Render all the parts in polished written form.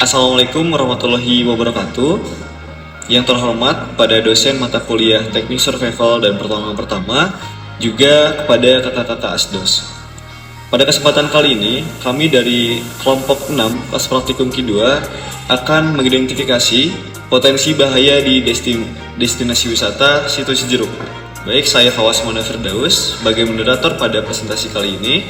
Assalamualaikum warahmatullahi wabarakatuh. Yang terhormat pada dosen mata kuliah Teknik Survival dan Pertolongan Pertama, juga kepada kakak-kakak ASDOS. Pada kesempatan kali ini, kami dari kelompok 6 pas praktikum Q2 akan mengidentifikasi potensi bahaya di destinasi wisata Situ Cijeruk. Baik, saya Fawas Mona Firdaus sebagai moderator pada presentasi kali ini.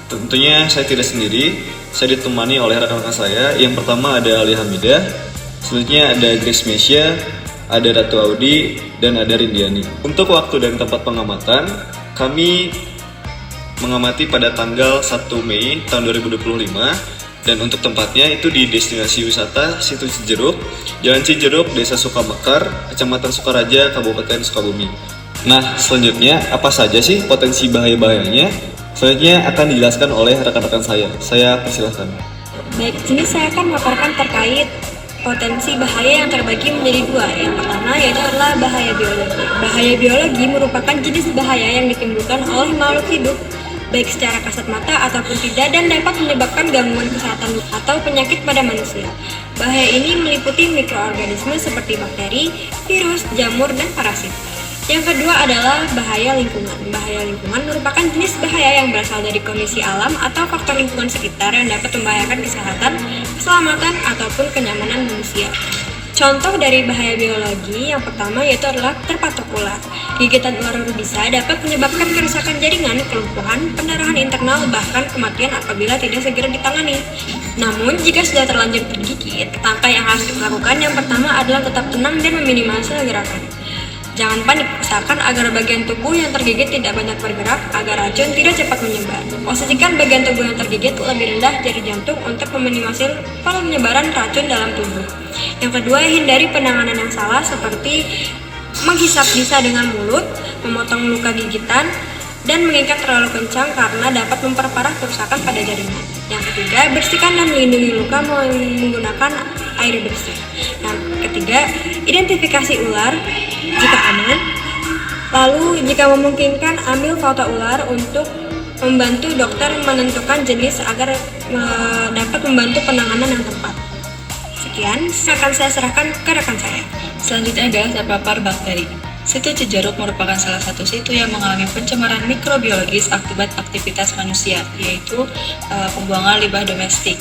Tentunya saya tidak sendiri, saya ditemani oleh rekan-rekan saya. Yang pertama ada Ali Hamidah, selanjutnya ada Grace Mesya, ada Ratu Audi, dan ada Rindiani. Untuk waktu dan tempat pengamatan, kami mengamati pada tanggal 1 Mei tahun 2025, dan untuk tempatnya itu di destinasi wisata Situ Cijeruk, Jalan Cijeruk, Desa Sukamekar, Kecamatan Sukaraja, Kabupaten Sukabumi. Nah, selanjutnya apa saja sih potensi bahaya-bahayanya? Selanjutnya akan dijelaskan oleh rekan-rekan saya. Saya persilahkan. Baik, sini saya akan memaparkan terkait potensi bahaya yang terbagi menjadi dua. Yang pertama yaitu adalah bahaya biologi. Bahaya biologi merupakan jenis bahaya yang ditimbulkan oleh makhluk hidup, baik secara kasat mata ataupun tidak, dan dapat menyebabkan gangguan kesehatan atau penyakit pada manusia. Bahaya ini meliputi mikroorganisme seperti bakteri, virus, jamur, dan parasit. Yang kedua adalah bahaya lingkungan. Bahaya lingkungan merupakan jenis bahaya yang berasal dari kondisi alam atau faktor lingkungan sekitar yang dapat membahayakan kesehatan, keselamatan, ataupun kenyamanan manusia. Contoh dari bahaya biologi yang pertama yaitu adalah terpatok ular. Gigitan ular berbisa dapat menyebabkan kerusakan jaringan, kelumpuhan, pendarahan internal, bahkan kematian apabila tidak segera ditangani. Namun, jika sudah terlanjur tergigit, langkah yang harus dilakukan yang pertama adalah tetap tenang dan meminimalisir gerakan. Jangan panik, usahakan agar bagian tubuh yang tergigit tidak banyak bergerak agar racun tidak cepat menyebar. Posisikan bagian tubuh yang tergigit lebih rendah jari jantung untuk meminimalisir penyebaran racun dalam tubuh. Yang kedua, hindari penanganan yang salah seperti menghisap bisa dengan mulut, memotong luka gigitan, dan mengikat terlalu kencang karena dapat memperparah kerusakan pada jaringan. Yang ketiga, bersihkan dan melindungi luka menggunakan air bersih. Yang ketiga, identifikasi ular jika aman. Lalu jika memungkinkan, ambil foto ular untuk membantu dokter menentukan jenis agar dapat membantu penanganan yang tepat. Sekian, akan saya serahkan ke rekan saya. Selanjutnya adalah terpapar bakteri. Situ Cijeruk merupakan salah satu situ yang mengalami pencemaran mikrobiologis akibat aktivitas manusia, yaitu pembuangan limbah domestik.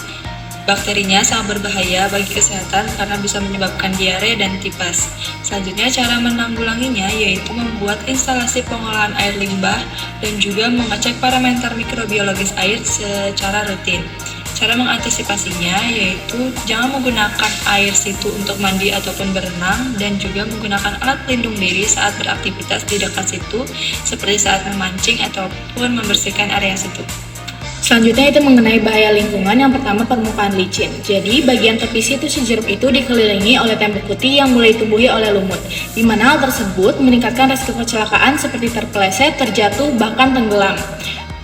Bakterinya sangat berbahaya bagi kesehatan karena bisa menyebabkan diare dan tipes. Selanjutnya, cara menanggulanginya yaitu membuat instalasi pengolahan air limbah dan juga mengecek parameter mikrobiologis air secara rutin. Cara mengantisipasinya yaitu jangan menggunakan air situ untuk mandi ataupun berenang, dan juga menggunakan alat pelindung diri saat beraktivitas di dekat situ seperti saat memancing ataupun membersihkan area situ. Selanjutnya itu mengenai bahaya lingkungan. Yang pertama, permukaan licin. Jadi bagian tepi Situ Cijeruk itu dikelilingi oleh tembok putih yang mulai ditumbuhi oleh lumut, di mana hal tersebut meningkatkan risiko kecelakaan seperti terpeleset, terjatuh, bahkan tenggelam.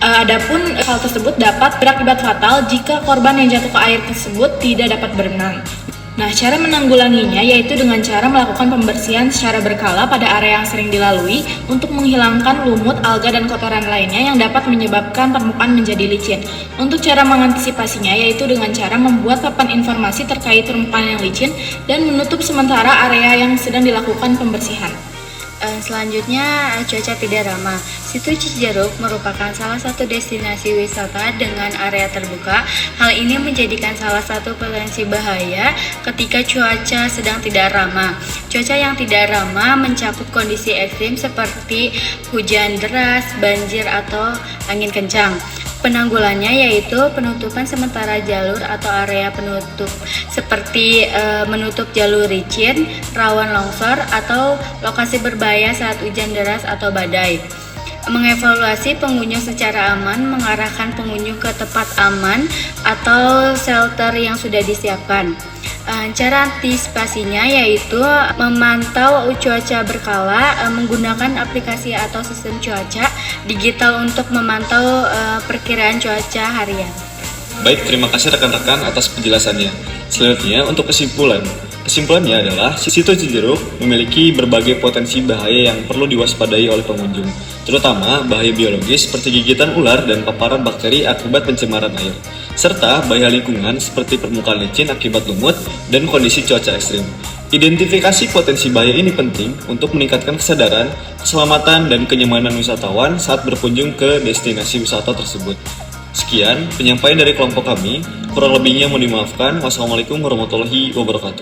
Adapun hal tersebut dapat berakibat fatal jika korban yang jatuh ke air tersebut tidak dapat berenang. Nah, cara menanggulanginya yaitu dengan cara melakukan pembersihan secara berkala pada area yang sering dilalui untuk menghilangkan lumut, alga, dan kotoran lainnya yang dapat menyebabkan permukaan menjadi licin. Untuk cara mengantisipasinya yaitu dengan cara membuat papan informasi terkait permukaan yang licin dan menutup sementara area yang sedang dilakukan pembersihan. Selanjutnya, cuaca tidak ramah. Situ Cijeruk merupakan salah satu destinasi wisata dengan area terbuka. Hal ini menjadikan salah satu potensi bahaya ketika cuaca sedang tidak ramah. Cuaca yang tidak ramah mencakup kondisi ekstrim seperti hujan deras, banjir, atau angin kencang. Penanggulannya yaitu penutupan sementara jalur atau area penutup seperti menutup jalur licin, rawan longsor, atau lokasi berbahaya saat hujan deras atau badai. Mengevaluasi pengunjung secara aman, mengarahkan pengunjung ke tempat aman atau shelter yang sudah disiapkan. Cara antisipasinya yaitu memantau cuaca berkala menggunakan aplikasi atau sistem cuaca digital untuk memantau perkiraan cuaca harian. Baik, terima kasih rekan-rekan atas penjelasannya. Selanjutnya, untuk kesimpulan, Kesimpulannya adalah, Situ Cijeruk memiliki berbagai potensi bahaya yang perlu diwaspadai oleh pengunjung, terutama bahaya biologis seperti gigitan ular dan paparan bakteri akibat pencemaran air, serta bahaya lingkungan seperti permukaan licin akibat lumut dan kondisi cuaca ekstrim. Identifikasi potensi bahaya ini penting untuk meningkatkan kesadaran, keselamatan, dan kenyamanan wisatawan saat berkunjung ke destinasi wisata tersebut. Sekian penyampaian dari kelompok kami, kurang lebihnya mohon dimaafkan. Wassalamualaikum warahmatullahi wabarakatuh.